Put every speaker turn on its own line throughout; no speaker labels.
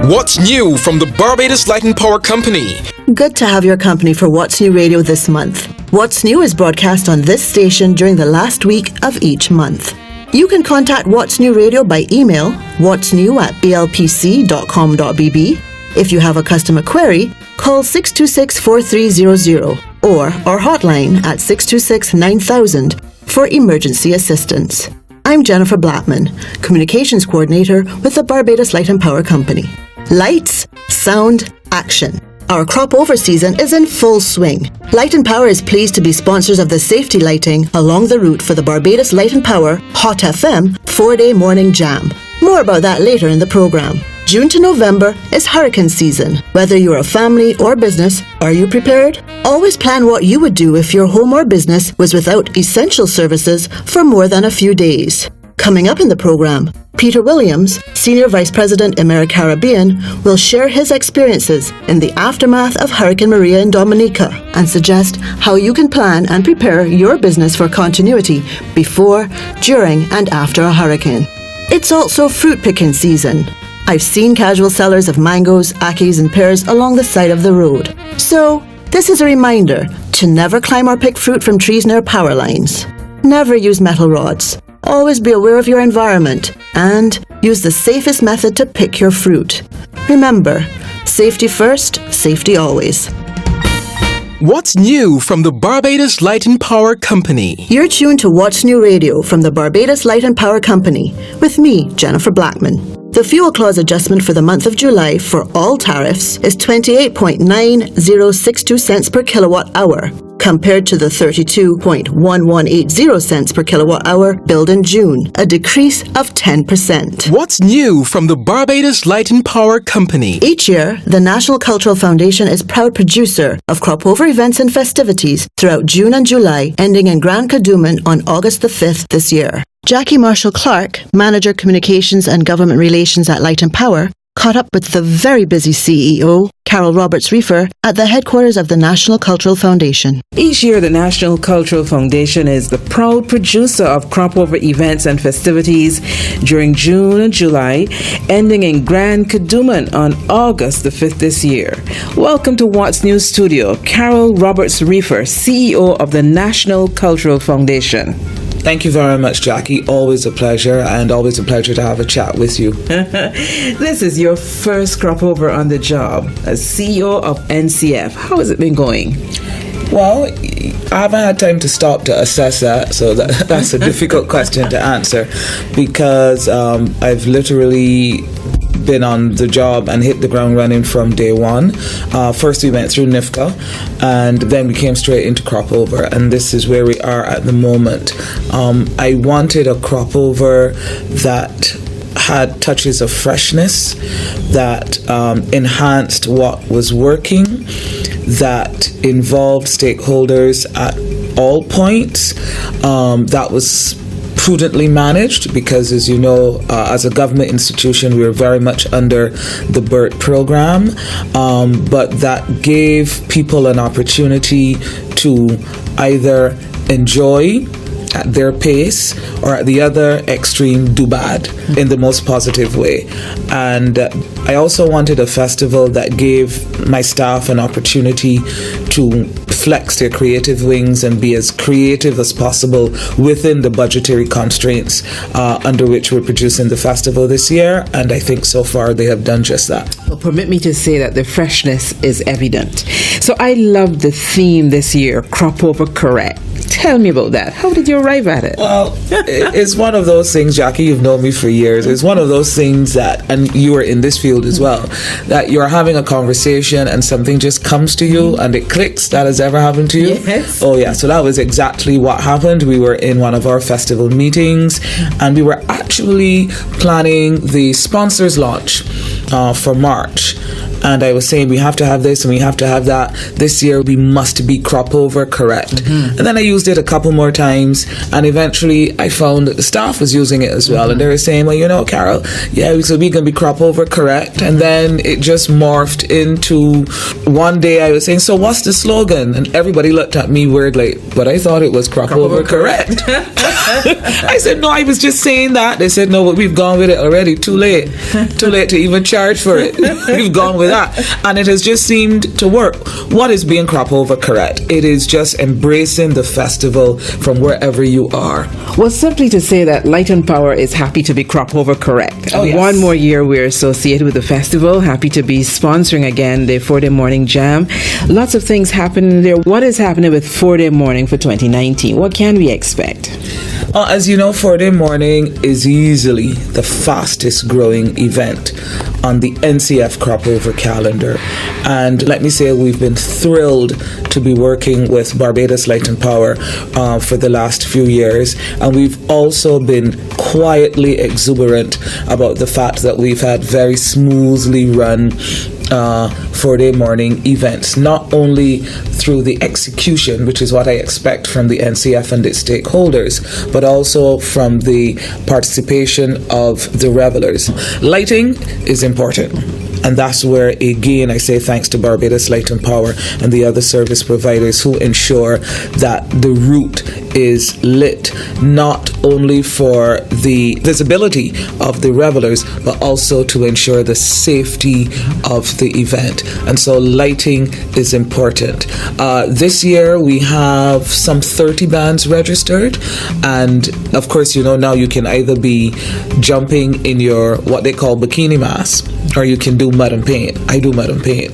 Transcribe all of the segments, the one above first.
What's new from the Barbados Light and Power Company?
Good to have your company for What's New Radio this month. What's New is broadcast on this station during the last week of each month. You can contact What's New Radio by email, whatsnew@blpc.com.bb. If you have a customer query, call 626-4300 or our hotline at 626-9000 for emergency assistance. I'm Jennifer Blattman, Communications Coordinator with the Barbados Light and Power Company. Lights, sound, action. Our crop over season is in full swing. Light and Power is pleased to be sponsors of the safety lighting along the route for the Barbados Light and Power Hot FM 4-day morning jam. More about that later in the program. June to November is hurricane season. Whether you're a family or business, are you prepared? Always plan what you would do if your home or business was without essential services for more than a few days. Coming up in the program, Peter Williams, Senior Vice President Caribbean, will share his experiences in the aftermath of Hurricane Maria in Dominica and suggest how you can plan and prepare your business for continuity before, during, and after a hurricane. It's also fruit picking season. I've seen casual sellers of mangoes, akis, and pears along the side of the road. So, this is a reminder to never climb or pick fruit from trees near power lines. Never use metal rods. Always be aware of your environment and use the safest method to pick your fruit. Remember, safety first, safety always.
What's new from the Barbados Light and Power Company?
You're tuned to What's New Radio from the Barbados Light and Power Company with me, Jennifer Blackman. The fuel clause adjustment for the month of July for all tariffs is 28.9062 cents per kilowatt hour, compared to the 32.1180 cents per kilowatt hour billed in June, a decrease of 10%.
What's new from the Barbados Light and Power Company?
Each year, the National Cultural Foundation is proud producer of crop over events and festivities throughout June and July, ending in Grand Kadooment on August the 5th this year. Jackie Marshall-Clark, Manager Communications and Government Relations at Light and Power, caught up with the very busy CEO, Carol Roberts-Reefer, at the headquarters of the National Cultural Foundation.
Each year, the National Cultural Foundation is the proud producer of crop over events and festivities during June and July, ending in Grand Kadooment on August the 5th this year. Welcome to What's New Studio, Carol Roberts-Reefer, CEO of the National Cultural Foundation.
Thank you very much, Jackie. Always a pleasure, and always a pleasure to have a chat with you.
This is your first crop over on the job as CEO of NCF. How has it been going?
Well, I haven't had time to stop to assess that, so that's a difficult question to answer because I've literally been on the job and hit the ground running from day one. First we went through NIFCA and then we came straight into crop over, and this is where we are at the moment. I wanted a crop over that had touches of freshness, that enhanced what was working, that involved stakeholders at all points, that was prudently managed because, as you know, as a government institution, we are very much under the BERT program, but that gave people an opportunity to either enjoy at their pace or at the other extreme do bad in the most positive way. And I also wanted a festival that gave my staff an opportunity to flex their creative wings and be as creative as possible within the budgetary constraints under which we're producing the festival this year, and I think so far they have done just that.
Well, permit me to say that the freshness is evident. So I love the theme this year, Crop Over Correct. Tell me about that. How did you arrive at it?
Well, it's one of those things, Jackie, you've known me for years. It's one of those things that, and you are in this field as well, that you're having a conversation and something just comes to you and it clicks. That has ever happened to you?
Yes.
Oh, yeah. So that was exactly what happened. We were in one of our festival meetings and we were actually planning the sponsors launch for March. and I was saying we have to have this and we have to have that. This year we must be crop over correct. And then I used it a couple more times, and eventually I found that the staff was using it as well, and they were saying, well, you know, Carol, yeah, so we're going to be crop over correct. And then it just morphed into one day I was saying, so what's the slogan? And everybody looked at me weird, like, but I thought it was crop over correct. I said, no, I was just saying that. They said, no, but we've gone with it already. Too late to even charge for it. We've gone with that, and it has just seemed to work. What is being crop over correct? It is just embracing the festival from wherever you are.
Well, simply to say that Light and Power is happy to be crop over correct.
Oh, yes.
One more year we're associated with the festival. Happy to be sponsoring again the 4-Day Morning Jam. Lots of things happening there. What is happening with 4-Day Morning for 2019? What can we expect?
As you know, 4-Day Morning is easily the fastest growing event on the NCF crop over calendar. And let me say, we've been thrilled to be working with Barbados Light and Power for the last few years. And we've also been quietly exuberant about the fact that we've had very smoothly run 4-Day Morning events, not only through the execution, which is what I expect from the NCF and its stakeholders, but also from the participation of the revelers. Lighting is important. And that's where, again, I say thanks to Barbados Light and Power and the other service providers who ensure that the route is lit, not only for the visibility of the revelers, but also to ensure the safety of the event. And so lighting is important. This year we have some 30 bands registered, and of course, you know, now you can either be jumping in your what they call bikini mask, or you can do mud and paint. I do mud and paint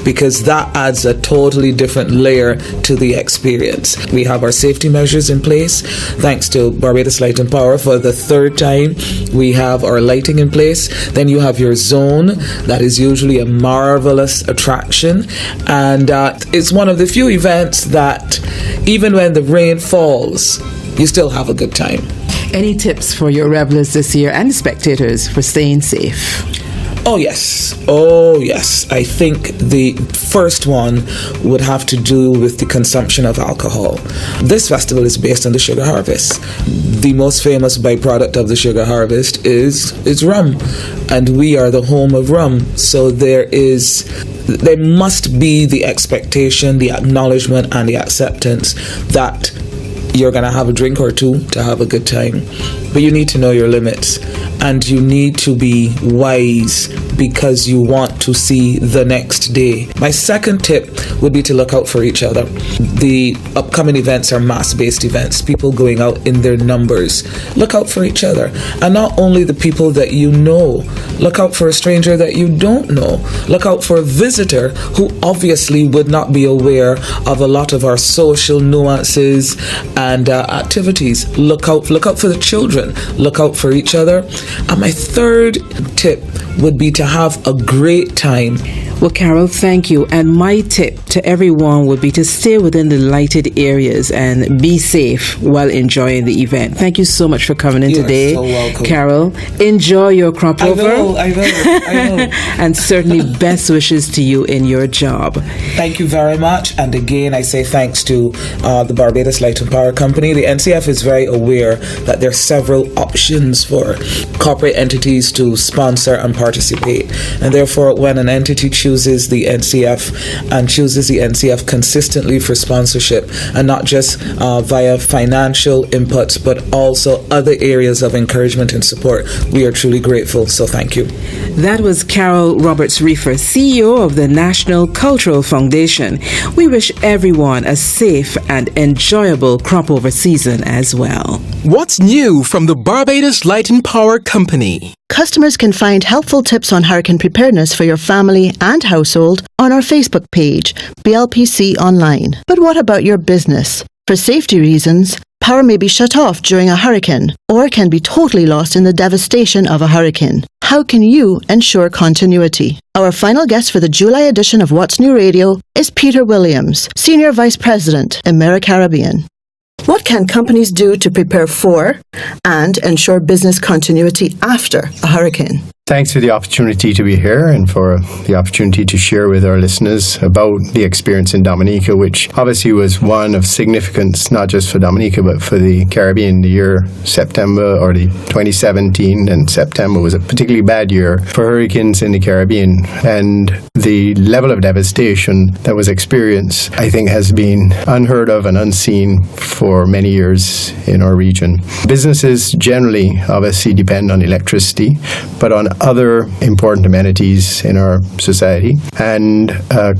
because that adds a totally different layer to the experience. We have our safety measures in place thanks to Barbados Light and Power. For the third time, we have our lighting in place. Then you have your zone. That is usually a marvelous attraction, and it's one of the few events that even when the rain falls, you still have a good time.
Any tips for your revelers this year and spectators for staying safe?
Oh yes. I think the first one would have to do with the consumption of alcohol. This festival is based on the sugar harvest. The most famous byproduct of the sugar harvest is rum, and we are the home of rum. So there must be the expectation, the acknowledgement, and the acceptance that you're going to have a drink or two to have a good time. But you need to know your limits, and you need to be wise because you want to see the next day. My second tip would be to look out for each other. The upcoming events are mass-based events, people going out in their numbers. Look out for each other, and not only the people that you know. Look out for a stranger that you don't know. Look out for a visitor who obviously would not be aware of a lot of our social nuances and activities. Look out for the children. Look out for each other. And my third tip would be to have a great time.
Well, Carol, thank you. And my tip to everyone would be to stay within the lighted areas and be safe while enjoying the event. Thank you so much for coming in today.
You are so welcome.
Carol, enjoy your crop over.
I will.
And certainly best wishes to you in your job.
Thank you very much. And again, I say thanks to the Barbados Light and Power Company. The NCF is very aware that there are several options for corporate entities to sponsor and participate. And therefore, when an entity chooses the NCF and chooses the NCF consistently for sponsorship, and not just via financial inputs, but also other areas of encouragement and support, we are truly grateful. So thank you.
That was Carol Roberts-Reefer, CEO of the National Cultural Foundation. We wish everyone a safe and enjoyable crop over season as well.
What's new from the Barbados Light and Power Company?
Customers can find helpful tips on hurricane preparedness for your family and household on our Facebook page, BLPC Online. But what about your business? For safety reasons, power may be shut off during a hurricane or can be totally lost in the devastation of a hurricane. How can you ensure continuity? Our final guest for the July edition of What's New Radio is Peter Williams, Senior Vice President, Emera Caribbean. What can companies do to prepare for and ensure business continuity after a hurricane?
Thanks for the opportunity to be here and for the opportunity to share with our listeners about the experience in Dominica, which obviously was one of significance, not just for Dominica, but for the Caribbean. The year September, or the 2017 and September, was a particularly bad year for hurricanes in the Caribbean. And the level of devastation that was experienced, I think, has been unheard of and unseen for many years in our region. Businesses generally obviously depend on electricity, but on other important amenities in our society. And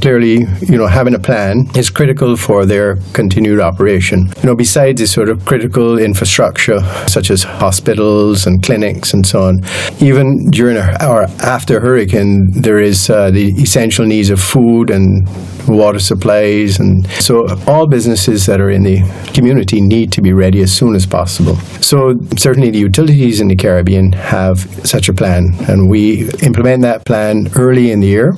clearly, having a plan is critical for their continued operation. Besides this sort of critical infrastructure, such as hospitals and clinics and so on, even during or after hurricane, there is the essential needs of food and water supplies. And so all businesses that are in the community need to be ready as soon as possible. So certainly the utilities in the Caribbean have such a plan, and we implement that plan early in the year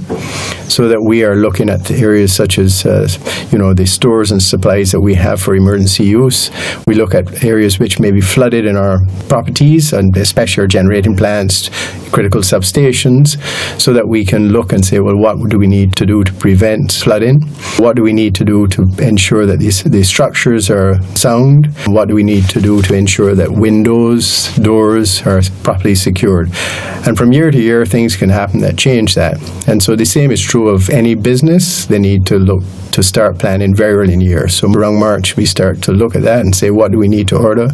so that we are looking at areas such as the stores and supplies that we have for emergency use. We look at areas which may be flooded in our properties, and especially our generating plants, critical substations, so that we can look and say, well, what do we need to do to prevent flooding? What do we need to do to ensure that these structures are sound? What do we need to do to ensure that windows, doors are properly secured? And from year to year, things can happen that change that. And so the same is true of any business. They need to look to start planning very early in the year. So around March, we start to look at that and say, what do we need to order?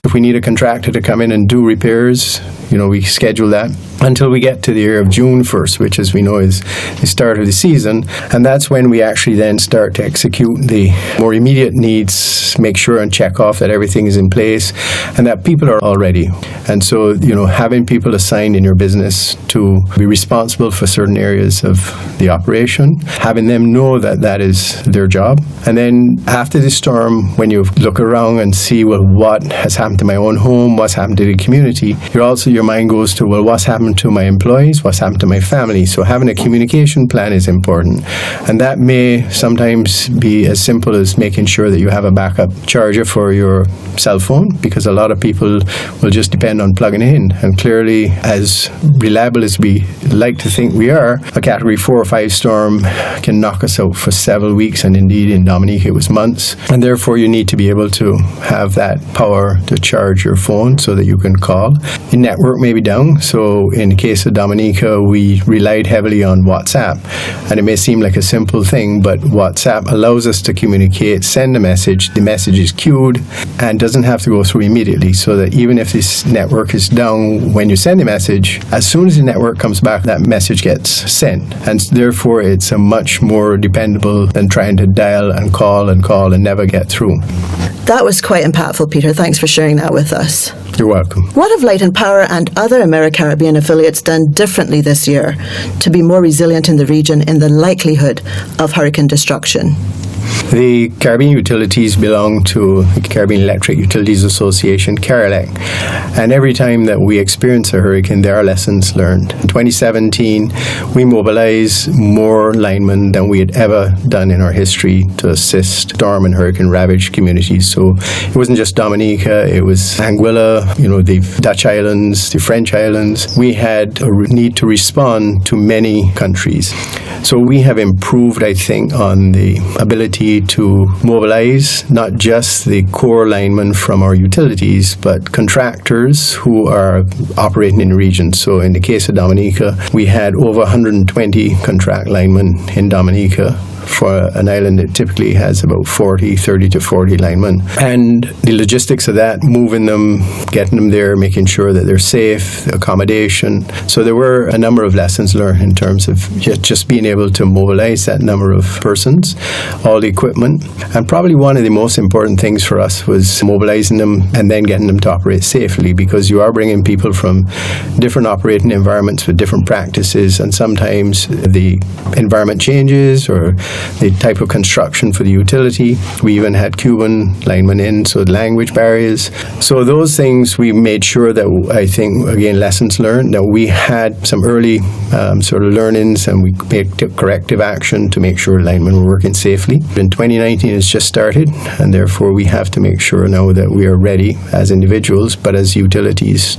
If we need a contractor to come in and do repairs, we schedule that until we get to the year of June 1st, which, as we know, is the start of the season. And that's when we actually then start to execute the more immediate needs, make sure and check off that everything is in place and that people are all ready. And so, having people assigned in your business to be responsible for certain areas of the operation, having them know that that is their job. And then after the storm, when you look around and see, well, what has happened to my own home, what's happened to the community, your mind goes to, well, what's happened to my employees, what's happened to my family. So having a communication plan is important. And that may sometimes be as simple as making sure that you have a backup charger for your cell phone, because a lot of people will just depend on plugging it in. And clearly, as reliable as we like to think we are, a Category 4 or 5 storm can knock us out for several weeks, and indeed in Dominica it was months. And therefore you need to be able to have that power to charge your phone so that you can call. The network may be down, so in the case of Dominica, we relied heavily on WhatsApp. And it may seem like a simple thing, but WhatsApp allows us to communicate, send a message, the message is queued and doesn't have to go through immediately, so that even if this network is down when you send a message, as soon as the network comes back, that message gets sent. And therefore, it's a much more dependable than trying to dial and call and never get through.
That was quite impactful, Peter. Thanks for sharing that with us.
You're welcome.
What have Light and Power and other AmeriCaribbean affiliates done differently this year to be more resilient in the region in the likelihood of hurricane destruction?
The Caribbean Utilities belong to the Caribbean Electric Utilities Association, CARELEC, and every time that we experience a hurricane, there are lessons learned. In 2017, we mobilized more linemen than we had ever done in our history to assist storm and hurricane-ravaged communities. So it wasn't just Dominica, it was Anguilla, the Dutch islands, the French islands. We had a need to respond to many countries. So we have improved, I think, on the ability to mobilize not just the core linemen from our utilities, but contractors who are operating in the region. So in the case of Dominica, we had over 120 contract linemen in Dominica for an island that typically has about 30 to 40 linemen. And the logistics of that, moving them, getting them there, making sure that they're safe, accommodation. So there were a number of lessons learned in terms of just being able to mobilize that number of persons, all the equipment. And probably one of the most important things for us was mobilizing them and then getting them to operate safely, because you are bringing people from different operating environments with different practices, and sometimes the environment changes or the type of construction for the utility. We even had Cuban linemen in, so language barriers. So those things we made sure that, I think, again, lessons learned, that we had some early sort of learnings, and we took corrective action to make sure linemen were working safely. In 2019, it's just started, and therefore we have to make sure now that we are ready as individuals, but as utilities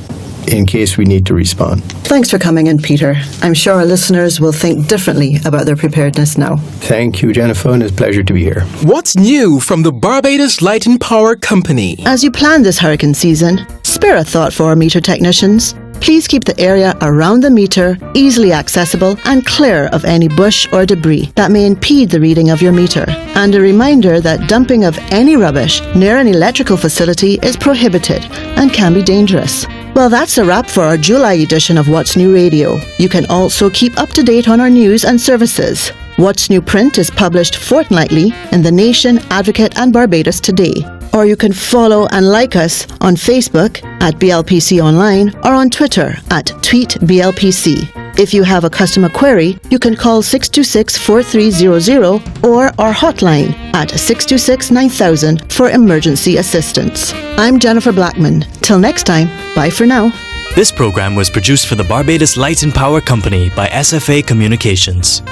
in case we need to respond.
Thanks for coming in, Peter. I'm sure our listeners will think differently about their preparedness now.
Thank you, Jennifer, and it's a pleasure to be here.
What's new from the Barbados Light and Power Company?
As you plan this hurricane season, spare a thought for our meter technicians. Please keep the area around the meter easily accessible and clear of any bush or debris that may impede the reading of your meter. And a reminder that dumping of any rubbish near an electrical facility is prohibited and can be dangerous. Well, that's a wrap for our July edition of What's New Radio. You can also keep up to date on our news and services. What's New Print is published fortnightly in The Nation, Advocate and Barbados Today. Or you can follow and like us on Facebook at BLPC Online or on Twitter at TweetBLPC. If you have a customer query, you can call 626-4300 or our hotline at 626-9000 for emergency assistance. I'm Jennifer Blackman. Till next time, bye for now.
This program was produced for the Barbados Light and Power Company by SFA Communications.